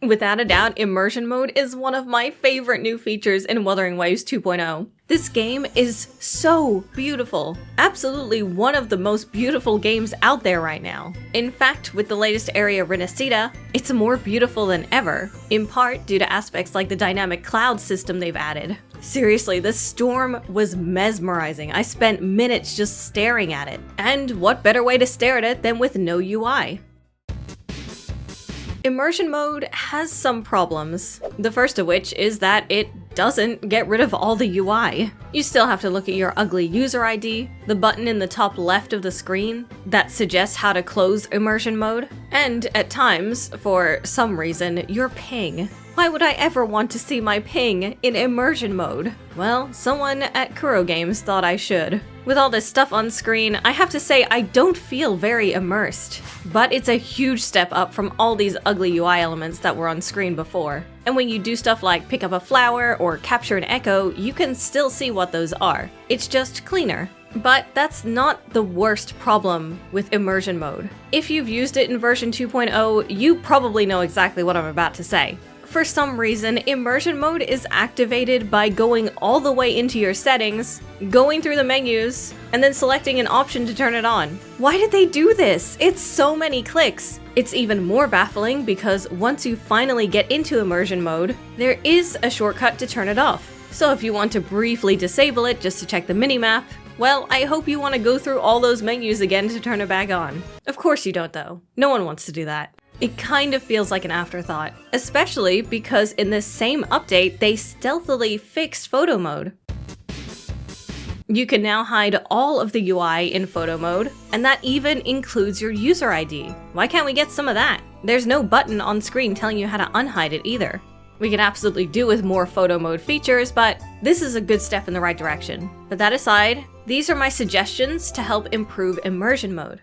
Without a doubt, Immersion Mode is one of my favorite new features in Wuthering Waves 2.0. This game is so beautiful. Absolutely one of the most beautiful games out there right now. In fact, with the latest area Renacita, it's more beautiful than ever, in part due to aspects like the dynamic cloud system they've added. Seriously, this storm was mesmerizing. I spent minutes just staring at it. And what better way to stare at it than with no UI? Immersion Mode has some problems. The first of which is that it doesn't get rid of all the UI. You still have to look at your ugly user ID, the button in the top left of the screen that suggests how to close Immersion Mode, and at times, for some reason, your ping. Why would I ever want to see my ping in Immersion Mode? Well, someone at Kuro Games thought I should. With all this stuff on screen, I have to say I don't feel very immersed. But it's a huge step up from all these ugly UI elements that were on screen before. And when you do stuff like pick up a flower or capture an echo, you can still see what those are. It's just cleaner. But that's not the worst problem with Immersion Mode. If you've used it in version 2.0, you probably know exactly what I'm about to say. For some reason, Immersion Mode is activated by going all the way into your settings, going through the menus, and then selecting an option to turn it on. Why did they do this? It's so many clicks. It's even more baffling because once you finally get into Immersion Mode, there is a shortcut to turn it off. So if you want to briefly disable it just to check the minimap, well, I hope you want to go through all those menus again to turn it back on. Of course you don't though. No one wants to do that. It kind of feels like an afterthought, especially because in this same update, they stealthily fixed photo mode. You can now hide all of the UI in photo mode, and that even includes your user ID. Why can't we get some of that? There's no button on screen telling you how to unhide it either. We could absolutely do with more photo mode features, but this is a good step in the right direction. But that aside, these are my suggestions to help improve Immersion Mode.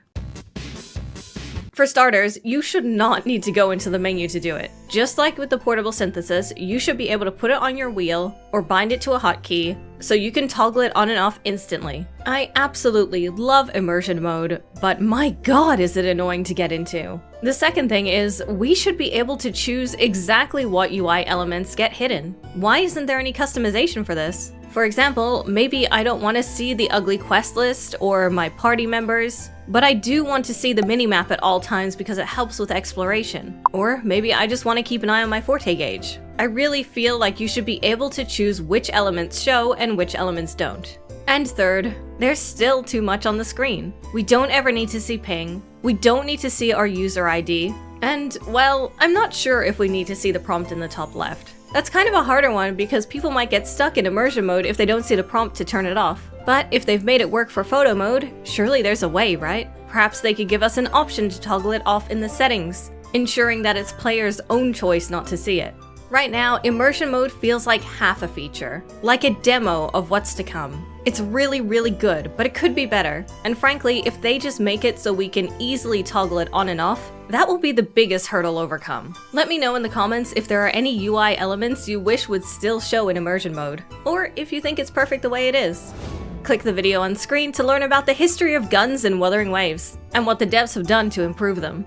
For starters, you should not need to go into the menu to do it. Just like with the portable synthesis, you should be able to put it on your wheel or bind it to a hotkey so you can toggle it on and off instantly. I absolutely love Immersion Mode, but my god is it annoying to get into. The second thing is, we should be able to choose exactly what UI elements get hidden. Why isn't there any customization for this? For example, maybe I don't want to see the ugly quest list or my party members, but I do want to see the minimap at all times because it helps with exploration. Or maybe I just want to keep an eye on my forte gauge. I really feel like you should be able to choose which elements show and which elements don't. And third, there's still too much on the screen. We don't ever need to see ping, we don't need to see our user ID, and, well, I'm not sure if we need to see the prompt in the top left. That's kind of a harder one because people might get stuck in Immersion Mode if they don't see the prompt to turn it off. But if they've made it work for photo mode, surely there's a way, right? Perhaps they could give us an option to toggle it off in the settings, ensuring that it's player's own choice not to see it. Right now, Immersion Mode feels like half a feature, like a demo of what's to come. It's really, really good, but it could be better. And frankly, if they just make it so we can easily toggle it on and off, that will be the biggest hurdle overcome. Let me know in the comments if there are any UI elements you wish would still show in Immersion Mode, or if you think it's perfect the way it is. Click the video on screen to learn about the history of guns in Wuthering Waves, and what the devs have done to improve them.